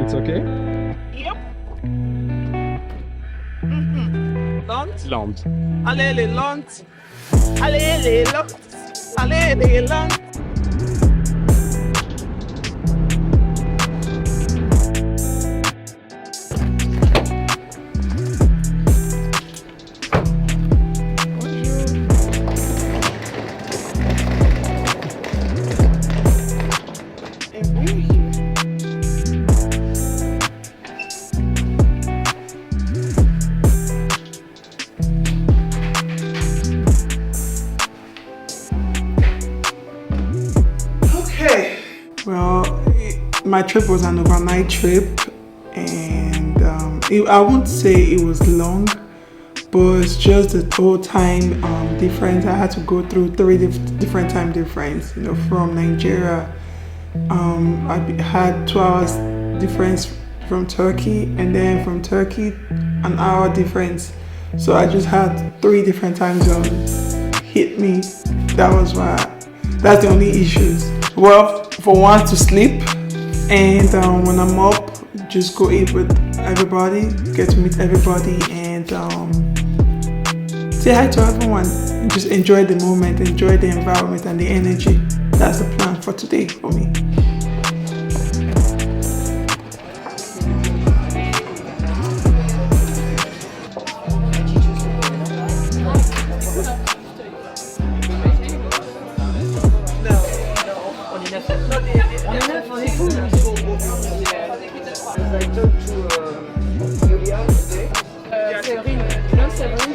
It's okay? Yep. Land. Land. Allez les landes. Allez les landes. Allez les landes. Well, my trip was an overnight trip, and I won't say it was long, but it's just the whole time difference. I had to go through three different time difference. You know, from Nigeria, I had 2 hours difference from Turkey, and then from Turkey, an hour difference. So I just had 3 different time zones hit me. That's the only issues. Well, for one, to sleep, and when I'm up, just go eat with everybody, get to meet everybody, and say hi to everyone. And just enjoy the moment, enjoy the environment and the energy. That's the plan for today for me.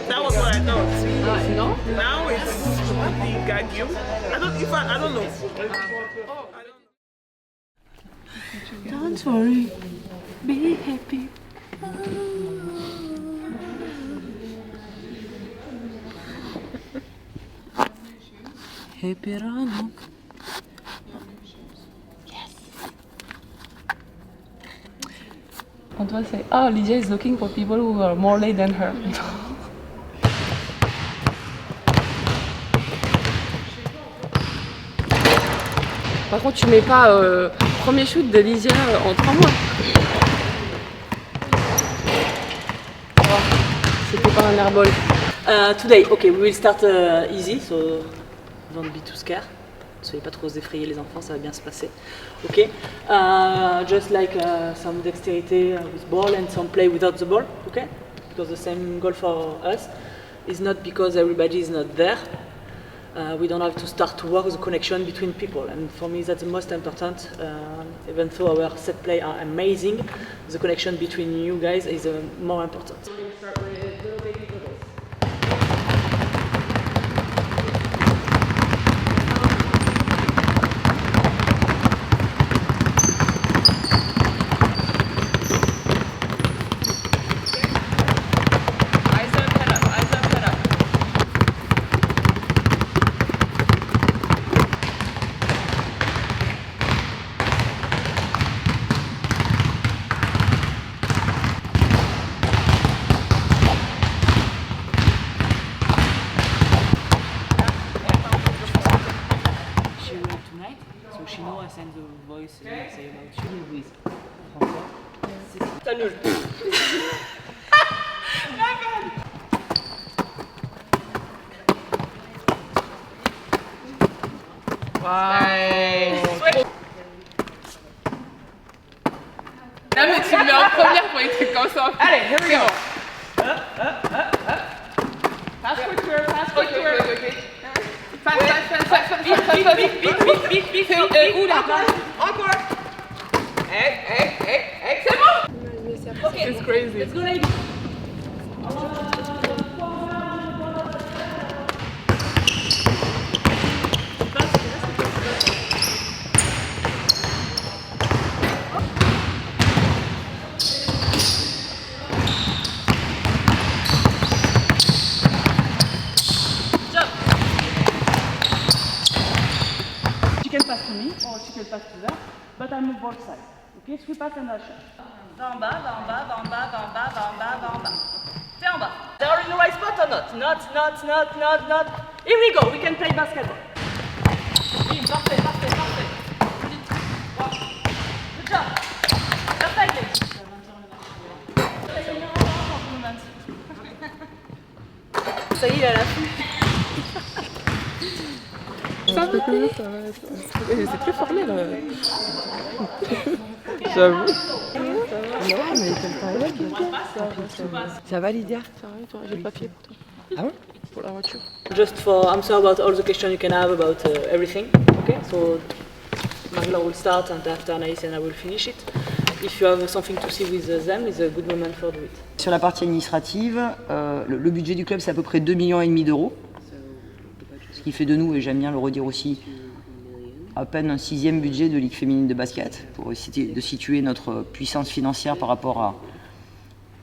That was what I thought. No? Now it's the gagum. I don't know. Don't worry. Be happy. Happy ранок. Antoine say, oh, Lydia is looking for people who are more late than her. Par contre, tu mets pas premier shoot de Lydia en 3 mois. C'était pas un airball. Today, okay, we will start easy, so don't be too scared. Soyez pas trop effrayés les enfants, ça va bien se passer. Okay, just like some dexterity with ball and some play without the ball. Okay, because the same goal for us is not because everybody is not there. We don't have to start to work the connection between people, and for me that's the most important. Even though our set play are amazing, the connection between you guys is more important. She knows I send the voice say about you with François. C'est nul. Wow. Non mais tu me mets en première pour les trucs comme ça. Allez, here we go. Pass quicker, pass quicker. Okay. Vite. Où là? Encore. Hey. C'est bon? Okay. It's crazy. Let's go, ladies. She can pass to me or she can pass to them, but I move both sides. Okay, sweep pass and dash. Va en bas. Stay en bas. They are in the right spot or not? Not. Here we go, we can play basketball. Parfait. Good job. Perfect. ça y est, il a la fou. Ça va, ça va. C'est très formel. J'avoue. Non, mais t'aimes pas elle. Ça va, Lydia? Ça va, toi? J'ai le papier pour toi. Ah ouais? Pour la voiture. Just for answer about all the questions you can have about everything. Okay, so Magla will start and after Anaïs and I will finish it. If you have something to see with them, it's a good moment for do it. Sur la partie administrative, le budget du club c'est à peu près 2,5 millions d'euros. Ce qui fait de nous, et j'aime bien le redire aussi, à peine un 6e budget de Ligue féminine de basket, pour essayer de situer notre puissance financière par rapport à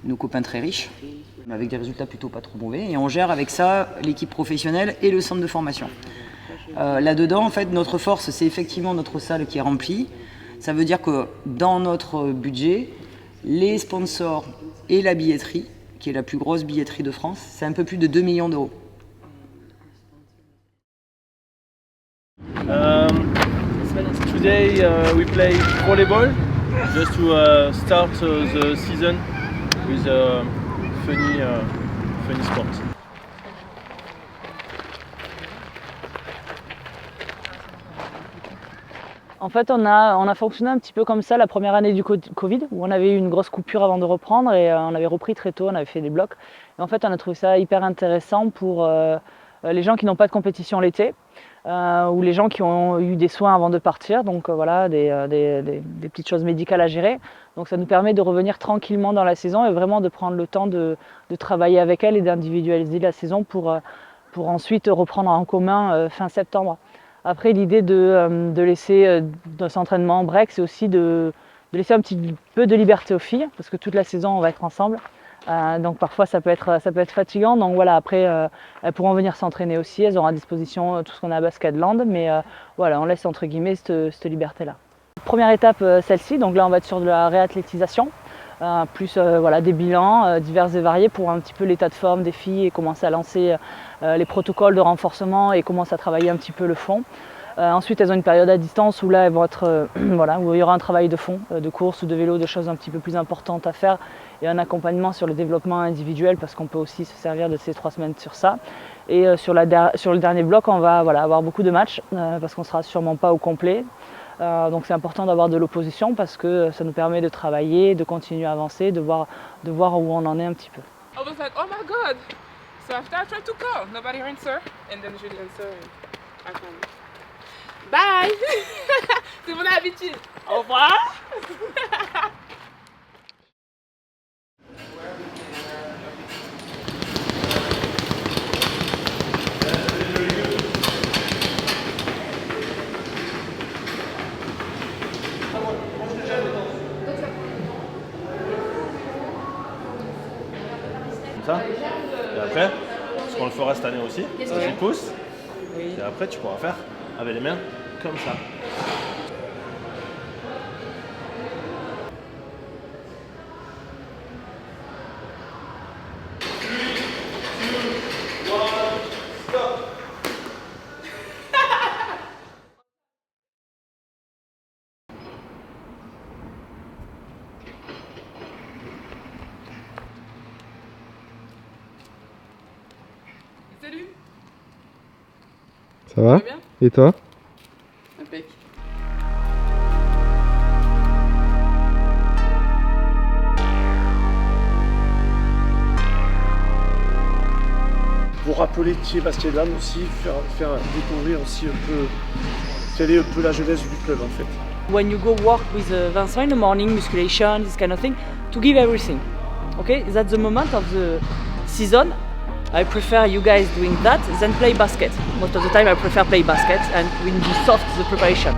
nos copains très riches, avec des résultats plutôt pas trop mauvais. Et on gère avec ça l'équipe professionnelle et le centre de formation. Là-dedans, en fait, notre force, c'est effectivement notre salle qui est remplie. Ça veut dire que dans notre budget, les sponsors et la billetterie, qui est la plus grosse billetterie de France, c'est un peu plus de 2 millions d'euros. Today we play volleyball just to start the season with funny sport. En fait, on a fonctionné un petit peu comme ça la première année du Covid, où on avait eu une grosse coupure avant de reprendre et on avait repris très tôt, on avait fait des blocs. Et en fait, on a trouvé ça hyper intéressant pour les gens qui n'ont pas de compétition l'été, ou les gens qui ont eu des soins avant de partir, donc voilà, des petites choses médicales à gérer. Donc ça nous permet de revenir tranquillement dans la saison et vraiment de prendre le temps de travailler avec elle et d'individualiser la saison pour ensuite reprendre en commun fin septembre. Après, l'idée de laisser notre entraînement en break, c'est aussi de laisser un petit peu de liberté aux filles, parce que toute la saison, on va être ensemble. Donc parfois, ça peut être fatigant. Donc voilà, après, elles pourront venir s'entraîner aussi. Elles auront à disposition tout ce qu'on a à Basketland. Mais voilà, on laisse entre guillemets cette liberté-là. Première étape, celle-ci. Donc là, on va être sur de la réathlétisation. Plus voilà, des bilans divers et variés pour un petit peu l'état de forme des filles et commencer à lancer les protocoles de renforcement et commencer à travailler un petit peu le fond. Ensuite, elles ont une période à distance où là, elles vont être, voilà, où il y aura un travail de fond, de course ou de vélo, de choses un petit peu plus importantes à faire et un accompagnement sur le développement individuel parce qu'on peut aussi se servir de ces 3 semaines sur ça. Et sur le dernier bloc, on va voilà, avoir beaucoup de matchs parce qu'on ne sera sûrement pas au complet. Donc c'est important d'avoir de l'opposition parce que ça nous permet de travailler, de continuer à avancer, de voir où on en est un petit peu. I was like, oh my god. So after I tried to call, nobody answered, and then Julie answered, and I found it. Bye. C'est mon habitude. Au revoir. Ça. Et après, ce qu'on le fera cette année aussi, ça tu pousses. Et après, tu pourras faire avec les mains comme ça. Salut. Ça va? bien? Et toi? Impec. Pour rappeler qui est Basketland aussi, faire découvrir aussi un peu quelle est un peu la jeunesse du club en fait. When you go work with Vincent in the morning, musculation, this kind of thing, to give everything. Okay, that's the moment of the season. I prefer you guys doing that than play basket. Most of the time I prefer play basket and we do soft the preparation.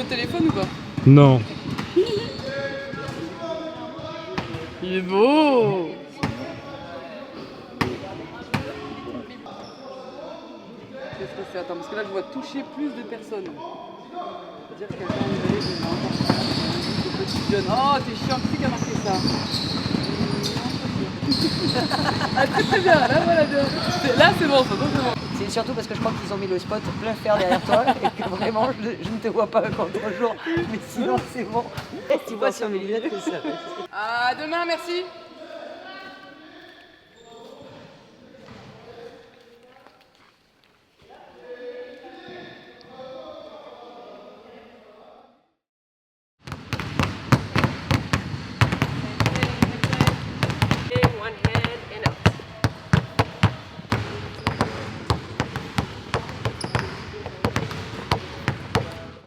téléphone ou pas? Non. Il est beau. Qu'est-ce que c'est? Attends, parce que là je vois toucher plus de personnes. C'est-à-dire que quelqu'un est petit jeune. Oh, t'es chiant, qui c'est qui a marqué ça? Ah, très bien, là voilà. Là c'est bon, ça, c'est bon. C'est surtout parce que je crois qu'ils ont mis le spot plein fer derrière toi et que vraiment je ne te vois pas comme l'autre jour. Mais sinon c'est bon. Tu vois sur mes lunettes que ça. À demain, merci.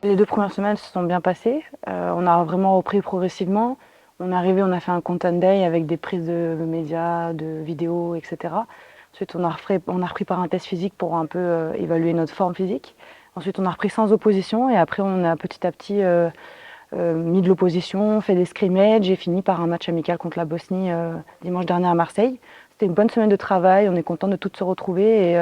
Les 2 premières semaines se sont bien passées. On a vraiment repris progressivement. On est arrivé, on a fait un content day avec des prises de médias, de vidéos, etc. Ensuite, on a repris par un test physique pour un peu évaluer notre forme physique. Ensuite, on a repris sans opposition et après, on a petit à petit mis de l'opposition, fait des scrimmages et fini par un match amical contre la Bosnie dimanche dernier à Marseille. C'était une bonne semaine de travail, on est content de toutes se retrouver et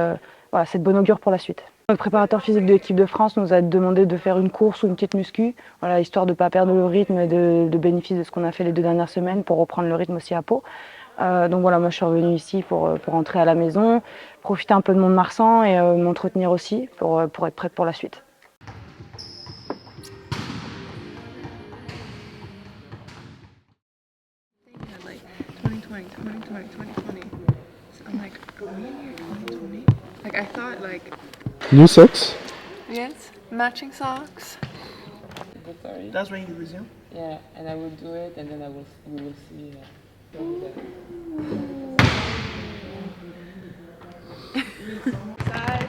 voilà, c'est de bon augure pour la suite. Notre préparateur physique de l'équipe de France nous a demandé de faire une course ou une petite muscu, voilà, histoire de ne pas perdre le rythme et de bénéficier de ce qu'on a fait les 2 dernières semaines pour reprendre le rythme aussi à Pau. Donc voilà, moi je suis revenue ici pour rentrer à la maison, profiter un peu de mon marsan et m'entretenir aussi pour être prête pour la suite. Like 2020. So I'm like, really? 2020? Like I thought like New socks? yes, matching socks. That's when you resume. Yeah, and I will do it, and then we will see. Side.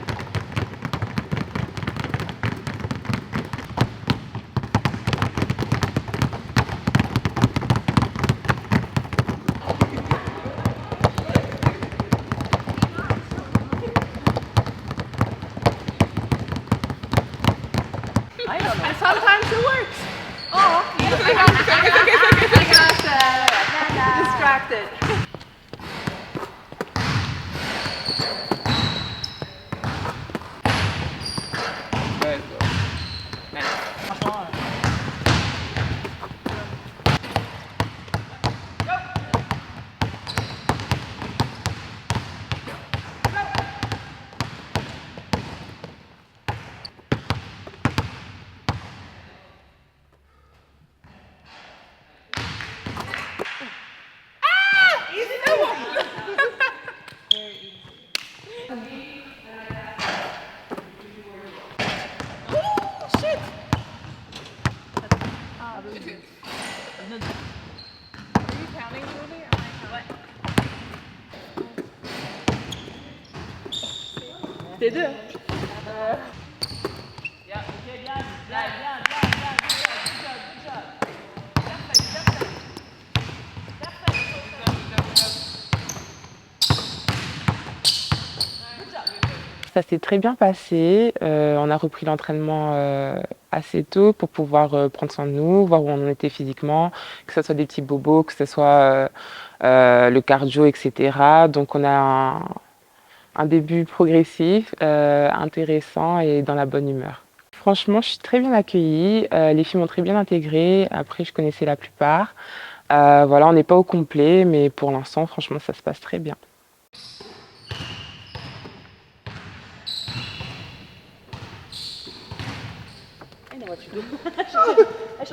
And sometimes it works. Oh, I got distracted. Les deux. Ça s'est très bien passé. On a repris l'entraînement assez tôt pour pouvoir prendre soin de nous, voir où on en était physiquement, que ce soit des petits bobos, que ce soit le cardio, etc. Donc on a un début progressif, intéressant et dans la bonne humeur. Franchement, je suis très bien accueillie. Les filles m'ont très bien intégrée. Après, je connaissais la plupart. Voilà, on n'est pas au complet, mais pour l'instant, franchement, ça se passe très bien.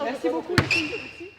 Merci beaucoup les filles.